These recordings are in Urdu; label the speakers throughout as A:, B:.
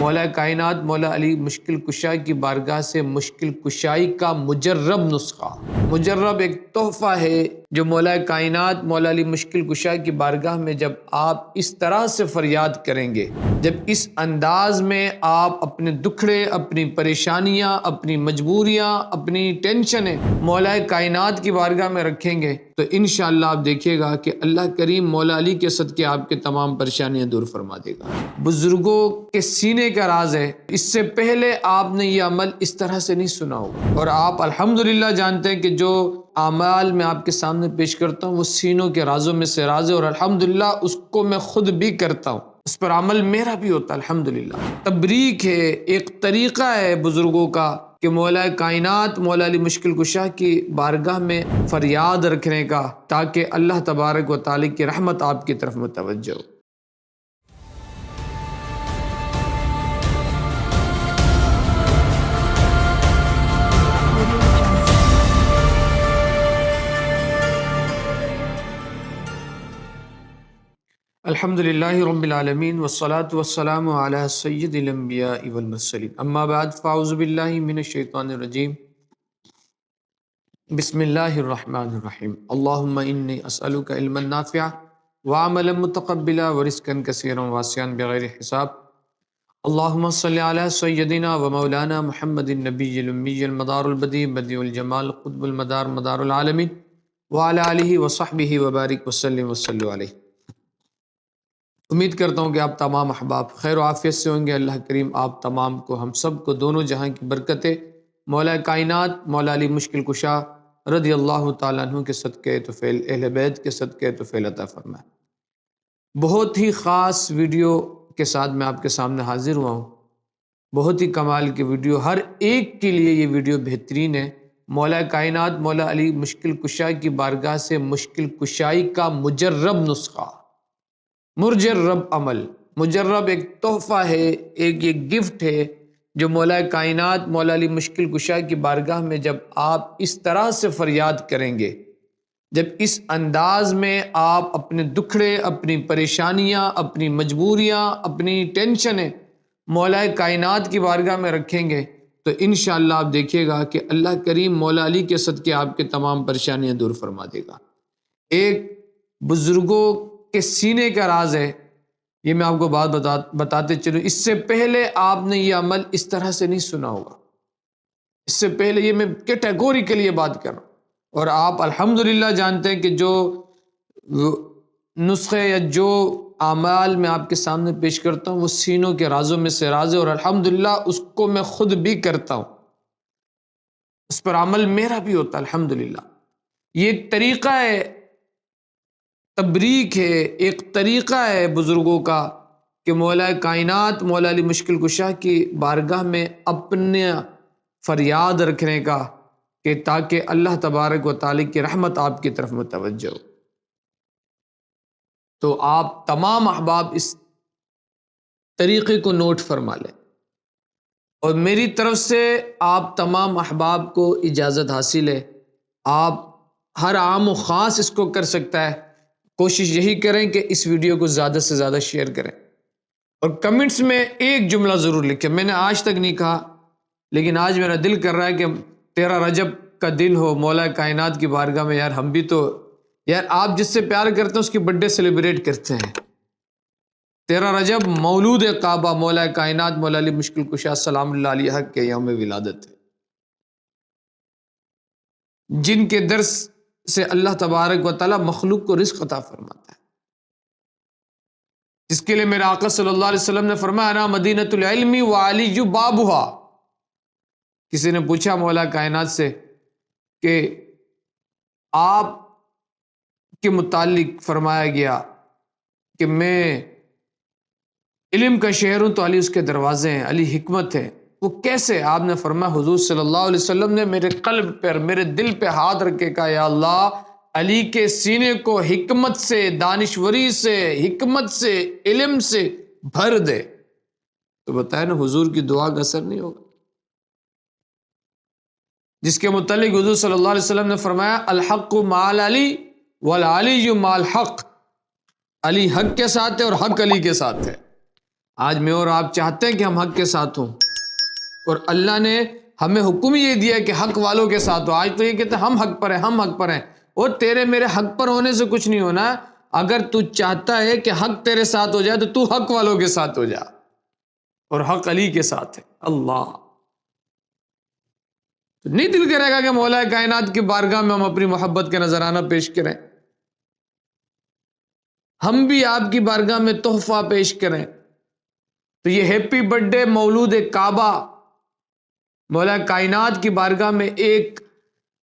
A: مولا کائنات مولا علی مشکل کشا کی بارگاہ سے مشکل کشائی کا مجرب نسخہ، مجرب ایک تحفہ ہے جو مولا کائنات مولا علی مشکل کشا کی بارگاہ میں جب آپ اس طرح سے فریاد کریں گے، جب اس انداز میں آپ اپنے دکھڑے، اپنی پریشانیاں، اپنی مجبوریاں، اپنی ٹینشنیں مولا کائنات کی بارگاہ میں رکھیں گے تو انشاءاللہ آپ دیکھیے گا کہ اللہ کریم مولا علی کے صدقے آپ کے تمام پریشانیاں دور فرما دے گا۔ بزرگوں کے سینے کا راز ہے، اس سے پہلے آپ نے یہ عمل اس طرح سے نہیں سنا ہوگا، اور آپ الحمدللہ جانتے ہیں کہ جو اعمال میں آپ کے سامنے پیش کرتا ہوں وہ سینوں کے رازوں میں سے راز ہے، اور الحمدللہ اس کو میں خود بھی کرتا ہوں، اس پر عمل میرا بھی ہوتا ہے الحمدللہ۔ تبریک ہے، ایک طریقہ ہے بزرگوں کا کہ مولا کائنات مولا علی مشکل کشا کی بارگاہ میں فریاد رکھنے کا، تاکہ اللہ تبارک و تعالی کی رحمت آپ کی طرف متوجہ ہو۔ الحمدللہ رب العالمین والصلاة والسلام علی سید الانبیاء والمرسلین، اما بعد فاعوذ باللہ من الشیطان الرجیم، بسم اللہ الرحمن الرحیم، اللہم انی اسألک علما نافعا وعملا متقبلا ورزقا کثیرا واسعا بغیر حساب، اللہم صلی علی سیدنا و مولانا محمد النبی الامی المدار البدیع بدیع الجمال قطب المدار مدار العالمین وعلی آلہ وصحبہ وبارک وسلم وصلوا علیہ۔ امید کرتا ہوں کہ آپ تمام احباب خیر و عافیت سے ہوں گے۔ اللہ کریم آپ تمام کو، ہم سب کو دونوں جہاں کی برکتیں مولا کائنات مولا علی مشکل کشا رضی اللہ تعالیٰ عنہ کے صدقے طفیل، اہل بیت کے صدقے طفیل عطا فرمائے۔ بہت ہی خاص ویڈیو کے ساتھ میں آپ کے سامنے حاضر ہوا ہوں، بہت ہی کمال کی ویڈیو، ہر ایک کے لیے یہ ویڈیو بہترین ہے۔ مولا کائنات مولا علی مشکل کشا کی بارگاہ سے مشکل کشائی کا مجرب نسخہ، مجرب عمل، مجرب ایک تحفہ ہے، ایک یہ گفٹ ہے جو مولا کائنات مولا علی مشکل کشا کی بارگاہ میں جب آپ اس طرح سے فریاد کریں گے، جب اس انداز میں آپ اپنے دکھڑے، اپنی پریشانیاں، اپنی مجبوریاں، اپنی ٹینشنیں مولا کائنات کی بارگاہ میں رکھیں گے تو انشاءاللہ آپ دیکھیے گا کہ اللہ کریم مولا علی کے صدقے آپ کے تمام پریشانیاں دور فرما دے گا۔ ایک بزرگوں کے سینے کا راز ہے، یہ میں آپ کو بات بتاتے چلوں، اس سے پہلے آپ نے یہ عمل اس طرح سے نہیں سنا ہوگا، اس سے پہلے یہ میں کیٹیگوریکلی یہ بات کر رہا ہوں، اور آپ الحمدللہ جانتے ہیں کہ جو نسخے یا جو اعمال میں آپ کے سامنے پیش کرتا ہوں وہ سینوں کے رازوں میں سے راز ہے، اور الحمدللہ اس کو میں خود بھی کرتا ہوں، اس پر عمل میرا بھی ہوتا ہے الحمدللہ۔ یہ ایک طریقہ ہے، تبریک ہے، ایک طریقہ ہے بزرگوں کا کہ مولا کائنات مولا علی مشکل کشا کی بارگاہ میں اپنے فریاد رکھنے کا، کہ تاکہ اللہ تبارک و تعالی کی رحمت آپ کی طرف متوجہ ہو۔ تو آپ تمام احباب اس طریقے کو نوٹ فرما لیں، اور میری طرف سے آپ تمام احباب کو اجازت حاصل ہے، آپ ہر عام و خاص اس کو کر سکتا ہے۔ کوشش یہی کریں کہ اس ویڈیو کو زیادہ سے زیادہ شیئر کریں، اور کمنٹس میں ایک جملہ ضرور لکھیں۔ میں نے آج تک نہیں کہا، لیکن آج میرا دل کر رہا ہے کہ 13 رجب کا دن ہو مولا کائنات کی بارگاہ میں، یار ہم بھی تو، یار آپ جس سے پیار کرتے ہیں اس کی برتھ ڈے سیلیبریٹ کرتے ہیں۔ 13 رجب مولود کعبہ مولا کائنات مولا علی مشکل کشا سلام اللہ علیہ کے یوم ولادت ہے، جن کے درس سے اللہ تبارک و تعالی مخلوق کو رزق عطا فرماتا ہے، جس کے لیے میرے آقا صلی اللہ علیہ وسلم نے فرمایا انا مدینۃ العلم وعلی بابھا۔ کسی نے پوچھا مولا کائنات سے کہ آپ کے متعلق فرمایا گیا کہ میں علم کا شہر ہوں تو علی اس کے دروازے ہیں، علی حکمت ہے، وہ کیسے؟ آپ نے فرمایا حضور صلی اللہ علیہ وسلم نے میرے قلب پر، میرے دل پہ ہاتھ رکھ کے کہا یا اللہ علی کے سینے کو حکمت سے، دانشوری سے، حکمت سے، علم سے بھر دے۔ تو بتایا نا حضور کی دعا کا اثر نہیں ہوگا، جس کے متعلق حضور صلی اللہ علیہ وسلم نے فرمایا الحق مع العلی والعلی مع الحق، علی حق کے ساتھ ہے اور حق علی کے ساتھ ہے۔ آج میں اور آپ چاہتے ہیں کہ ہم حق کے ساتھ ہوں، اور اللہ نے ہمیں حکم یہ دیا کہ حق والوں کے ساتھ ہو۔ آج تو یہ کہتے ہیں ہم حق پر ہیں، ہم حق پر ہیں، اور تیرے میرے حق پر ہونے سے کچھ نہیں ہونا۔ اگر تو چاہتا ہے کہ حق تیرے ساتھ ہو جائے تو تو حق والوں کے ساتھ ہو جا، اور حق علی کے ساتھ ہے۔ اللہ تو نہیں دل کرے گا کہ مولا کائنات کی بارگاہ میں ہم اپنی محبت کا نذرانہ پیش کریں، ہم بھی آپ کی بارگاہ میں تحفہ پیش کریں؟ تو یہ ہیپی برتھ ڈے مولود کعبہ مولا کائنات کی بارگاہ میں ایک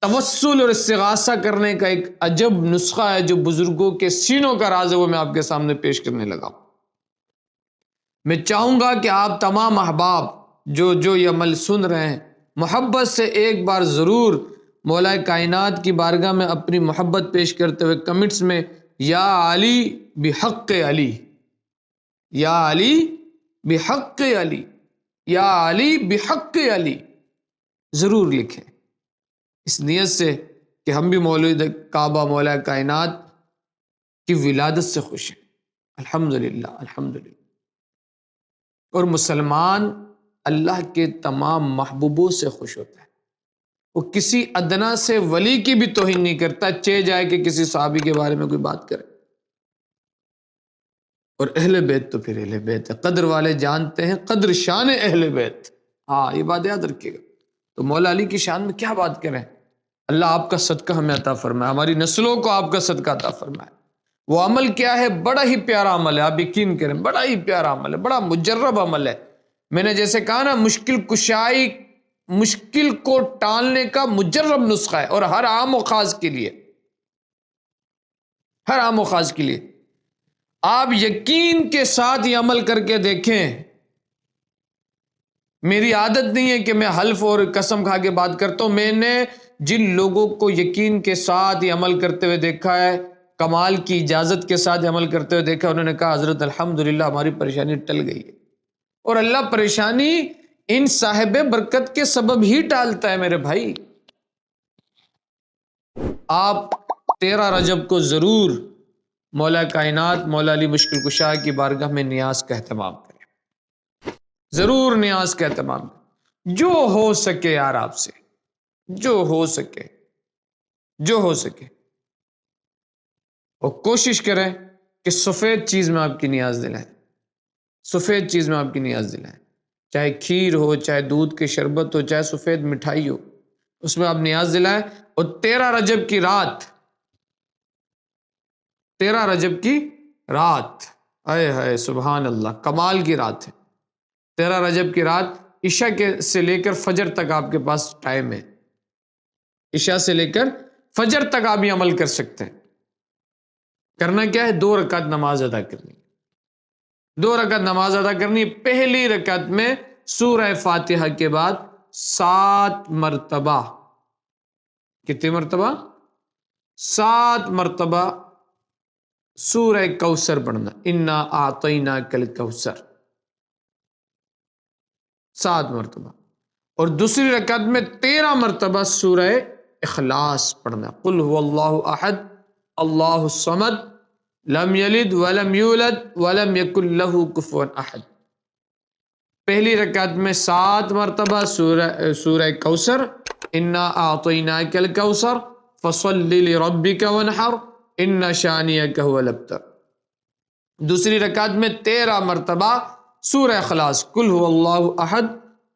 A: توسل اور استغاثہ کرنے کا ایک عجب نسخہ ہے جو بزرگوں کے سینوں کا راز ہے، وہ میں آپ کے سامنے پیش کرنے لگا ہوں۔ میں چاہوں گا کہ آپ تمام احباب جو یہ عمل سن رہے ہیں، محبت سے ایک بار ضرور مولا کائنات کی بارگاہ میں اپنی محبت پیش کرتے ہوئے کمنٹس میں یا علی بحق علی، یا علی بحق علی، یا علی بحق علی ضرور لکھیں، اس نیت سے کہ ہم بھی مولود کعبہ مولا کائنات کی ولادت سے خوش ہیں۔ الحمدللہ الحمدللہ۔ اور مسلمان اللہ کے تمام محبوبوں سے خوش ہوتا ہے، وہ کسی ادنا سے ولی کی بھی توہین نہیں کرتا، چہ جائے کہ کسی صحابی کے بارے میں کوئی بات کرے۔ اور اہل بیت تو پھر اہل بیت ہے، قدر والے جانتے ہیں قدر شان اہل بیت۔ ہاں یہ بات یاد رکھیے گا۔ تو مولا علی کی شان میں کیا بات کریں؟ اللہ آپ کا صدقہ ہمیں عطا فرمائے، ہماری نسلوں کو آپ کا صدقہ عطا فرمائے۔ وہ عمل کیا ہے؟ بڑا ہی پیارا عمل ہے، آپ یقین کریں، بڑا ہی پیارا عمل ہے، بڑا مجرب عمل ہے۔ میں نے جیسے کہا نا، مشکل کشائی، مشکل کو ٹالنے کا مجرب نسخہ ہے، اور ہر عام و خاص کے لیے، ہر عام و خاص کے لیے۔ آپ یقین کے ساتھ یہ عمل کر کے دیکھیں۔ میری عادت نہیں ہے کہ میں حلف اور قسم کھا کے بات کرتا ہوں، میں نے جن لوگوں کو یقین کے ساتھ یہ عمل کرتے ہوئے دیکھا ہے، کمال کی اجازت کے ساتھ یہ عمل کرتے ہوئے دیکھا، انہوں نے کہا حضرت الحمدللہ ہماری پریشانی ٹل گئی ہے۔ اور اللہ پریشانی ان صاحب برکت کے سبب ہی ٹالتا ہے میرے بھائی۔ آپ 13 رجب کو ضرور مولا کائنات مولا علی مشکل کشا کی بارگاہ میں نیاز کا اہتمام کریں، ضرور نیاز کا اہتمام کریں، جو ہو سکے یار آپ سے، جو ہو سکے، جو ہو سکے، اور کوشش کریں کہ سفید چیز میں آپ کی نیاز دلائیں، سفید چیز میں آپ کی نیاز دلائیں، چاہے کھیر ہو، چاہے دودھ کے شربت ہو، چاہے سفید مٹھائی ہو، اس میں آپ نیاز دلائیں۔ اور 13 رجب کی رات، 13 رجب کی رات، اے ہائے سبحان اللہ، کمال کی رات ہے۔ 13 رجب کی رات عشاء سے لے کر فجر تک آپ کے پاس ٹائم ہے، عشاء سے لے کر فجر تک آپ یہ عمل کر سکتے ہیں۔ کرنا کیا ہے؟ 2 رکعت نماز ادا کرنی، 2 رکعت نماز ادا کرنی۔ پہلی رکعت میں سورہ فاتحہ کے بعد 7 مرتبہ، کتنی مرتبہ؟ 7 مرتبہ سورہ کوثر پڑھنا، انا اعطیناک الکوثر، 7 مرتبہ۔ اور دوسری رکعت میں 13 مرتبہ سورہ اخلاص پڑھنا، قل هو اللہ احد اللہ الصمد لم یلد ولم یولد ولم یکن لہ کفوا احد۔ پہلی رکعت میں 7 مرتبہ سورہ کوثر، انا اعطیناک الکوثر فصل لربک وانحر ان شانئک هو الابتر۔ دوسری رکعت میں 13 مرتبہ سورہ اخلاص، قل هو اللہ احد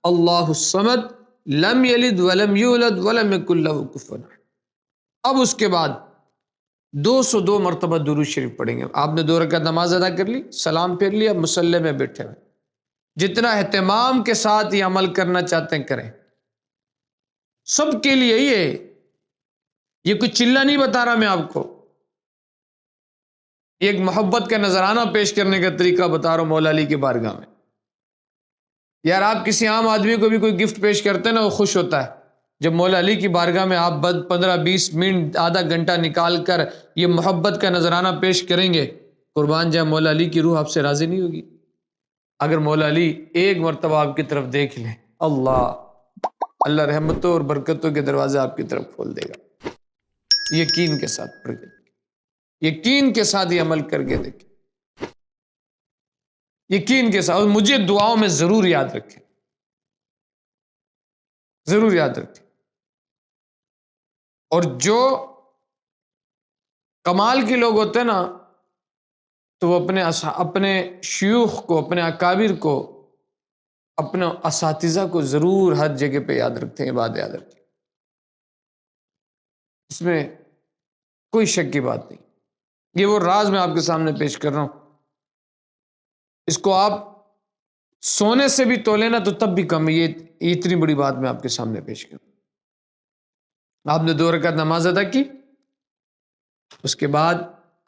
A: اللہ الصمد لم یلد ولم یولد ولم یکن لہ کفوا احد۔ اب اس کے بعد 202 مرتبہ درود شریف پڑھیں گے۔ آپ نے 2 رکعت نماز ادا کر لی، سلام پھیر لیا، مصلی میں بیٹھے ہوئے، جتنا اہتمام کے ساتھ یہ عمل کرنا چاہتے ہیں کریں، سب کے لیے یہ کوئی چلہ نہیں بتا رہا میں آپ کو، ایک محبت کا نذرانہ پیش کرنے کا طریقہ بتا رہا ہوں مولا علی کی بارگاہ میں۔ یار آپ کسی عام آدمی کو بھی کوئی گفٹ پیش کرتے ہیں نا، وہ خوش ہوتا ہے۔ جب مولا علی کی بارگاہ میں آپ 15-20 منٹ، آدھا گھنٹہ نکال کر یہ محبت کا نذرانہ پیش کریں گے، قربان جائے مولا علی کی روح آپ سے راضی نہیں ہوگی؟ اگر مولا علی ایک مرتبہ آپ کی طرف دیکھ لیں، اللہ رحمتوں اور برکتوں کے دروازے آپ کی طرف کھول دے گا۔ یقین کے ساتھ پڑھ کے، یقین کے ساتھ یہ عمل کر کے دیکھیں، یقین کے ساتھ. اور مجھے دعاؤں میں ضرور یاد رکھیں، ضرور یاد رکھیں. اور جو کمال کے لوگ ہوتے ہیں نا، تو وہ اپنے شیوخ کو، اپنے اکابر کو، اپنے اساتذہ کو ضرور ہر جگہ پہ یاد رکھتے ہیں، بات یاد رکھیں. اس میں کوئی شک کی بات نہیں. یہ وہ راز میں آپ کے سامنے پیش کر رہا ہوں. اس کو آپ سونے سے بھی تولے نا تو تب بھی کم ہے. یہ اتنی بڑی بات میں آپ کے سامنے پیش کروں. آپ نے 2 رکعت نماز ادا کی، اس کے بعد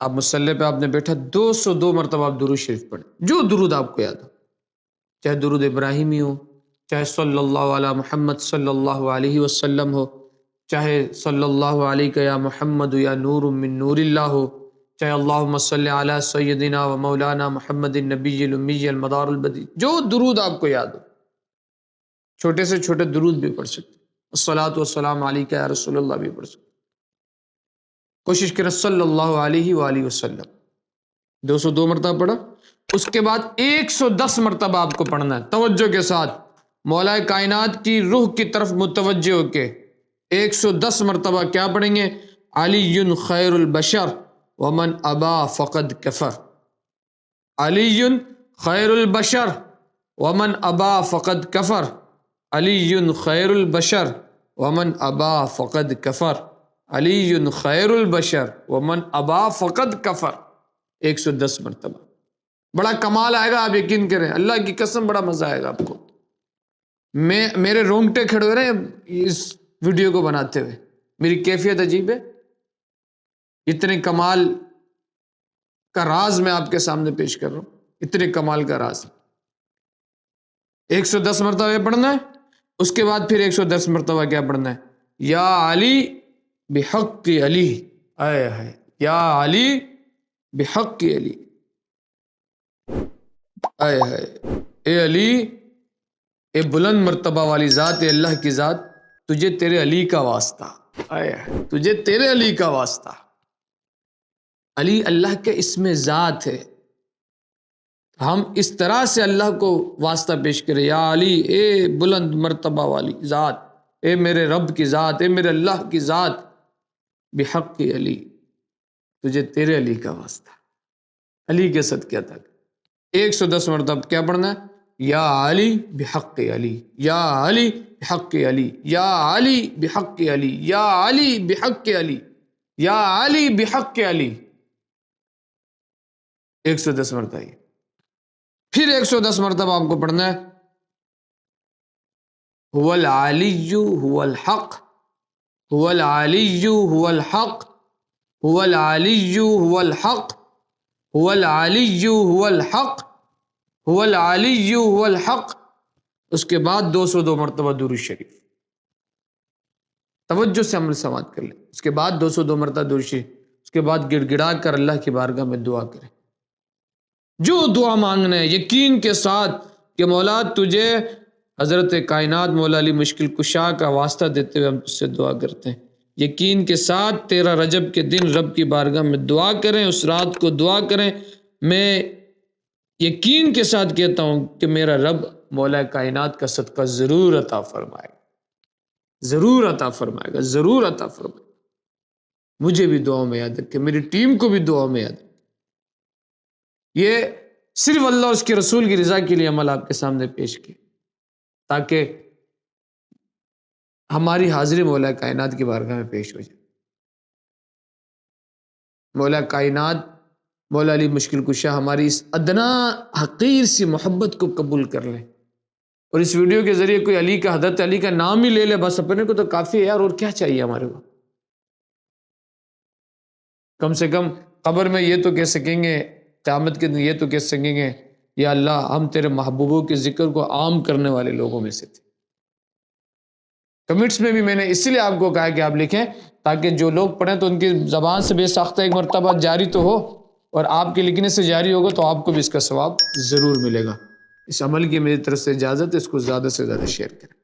A: آپ مصلی پہ آپ نے بیٹھا، 202 مرتبہ آپ درود شریف پڑھیں، جو درود آپ کو یاد ہو، چاہے درود ابراہیمی ہو، چاہے صلی اللہ علی محمد صلی اللہ علیہ وسلم ہو، چاہے صلی اللہ علیہ یا محمد یا نور من نور اللہ ہو، چاہے اللہم صلی علی سیدنا و مولانا محمد النبی الامی المدار البدی، جو درود آپ کو یاد ہو. چھوٹے سے چھوٹے درود بھی پڑھ سکتے، الصلاۃ والسلام علیک یا رسول اللہ بھی پڑھ سکتے. کوشش کریں صلی اللہ علیہ وآلہ وسلم. 202 مرتبہ پڑھا. اس کے بعد 110 مرتبہ آپ کو پڑھنا ہے توجہ کے ساتھ، مولا کائنات کی روح کی طرف متوجہ ہو کے 110 مرتبہ کیا پڑھیں گے؟ علی خیر البشر ومن ابا فقد کفر. علی خیر البشر ومن ابا فقد کفر. علی خیر البشر ومن ابا فقد کفر. علی خیر البشر ومن ابا فقد کفر. 110 مرتبہ. بڑا کمال آئے گا، آپ یقین کریں، اللہ کی قسم بڑا مزہ آئے گا آپ کو. میرے رونگٹے کھڑے ہو رہے ہیں اس ویڈیو کو بناتے ہوئے، میری کیفیت عجیب ہے. اتنے کمال کا راز میں آپ کے سامنے پیش کر رہا ہوں، اتنے کمال کا راز. 110 مرتبہ یہ پڑھنا ہے. اس کے بعد پھر 110 مرتبہ کیا پڑھنا ہے؟ یا علی بحق علی. آئے ہے یا علی بحق علی. آئے ہے اے علی، اے بلند مرتبہ والی ذات، اے اللہ کی ذات، تجھے تیرے علی کا واسطہ. آئے ہے تجھے تیرے علی کا واسطہ. علی اللہ کے اسم ذات ہے. ہم اس طرح سے اللہ کو واسطہ پیش کریں، یا علی اے بلند مرتبہ والی ذات، اے میرے رب کی ذات، اے میرے اللہ کی ذات، بحق علی، تجھے تیرے علی کا واسطہ، علی کے صدقے تک. 110 مرتبہ کیا پڑھنا ہے؟ یا علی بحق علی، یا علی بحق علی، یا علی بحق علی، یا علی بحق علی، یا علی بحق علی. 110 مرتبہ. پھر 110 مرتبہ آپ کو پڑھنا ہے هو العلی هو الحق، هو العلی هو الحق، هو العلی هو الحق، هو العلی هو الحق، هو العلی هو الحق. اس کے بعد 202 مرتبہ درود شریف. توجہ سے عمل سماعت کر لیں. اس کے بعد 202 مرتبہ درود شریف. اس کے بعد گڑ گڑا کر اللہ کی بارگاہ میں دعا کریں. جو دعا مانگنا ہے یقین کے ساتھ کہ مولا تجھے حضرت کائنات مولا علی مشکل کشا کا واسطہ دیتے ہوئے ہم تجھ سے دعا کرتے ہیں. یقین کے ساتھ 13 رجب کے دن رب کی بارگاہ میں دعا کریں، اس رات کو دعا کریں. میں یقین کے ساتھ کہتا ہوں کہ میرا رب مولا کائنات کا صدقہ ضرور عطا فرمائے گا، ضرور عطا فرمائے گا، ضرور عطا فرمائے گا. مجھے بھی دعاؤں میں یاد رکھیں، میری ٹیم کو بھی دعاؤں میں یاد رکھیں. یہ صرف اللہ اور اس کے رسول کی رضا کے لیے عمل آپ کے سامنے پیش کیا، تاکہ ہماری حاضری مولا کائنات کی بارگاہ میں پیش ہو جائے. مولا کائنات مولا علی مشکل کشا ہماری اس ادنا حقیر سی محبت کو قبول کر لیں، اور اس ویڈیو کے ذریعے کوئی علی کا، حضرت علی کا نام ہی لے لے، بس اپنے کو تو کافی ہے یار، اور کیا چاہیے ہمارے کو. کم سے کم قبر میں یہ تو کہہ سکیں گے، قیامت کے دن یہ تو کہہ سکیں گے، یا اللہ ہم تیرے محبوبوں کے ذکر کو عام کرنے والے لوگوں میں سے تھے. کمنٹس میں بھی میں نے اسی لیے آپ کو کہا کہ آپ لکھیں، تاکہ جو لوگ پڑھیں تو ان کی زبان سے بے ساختہ ایک مرتبہ جاری تو ہو، اور آپ کے لکھنے سے جاری ہوگا تو آپ کو بھی اس کا ثواب ضرور ملے گا. اس عمل کی میری طرف سے اجازت ہے، اس کو زیادہ سے زیادہ شیئر کریں.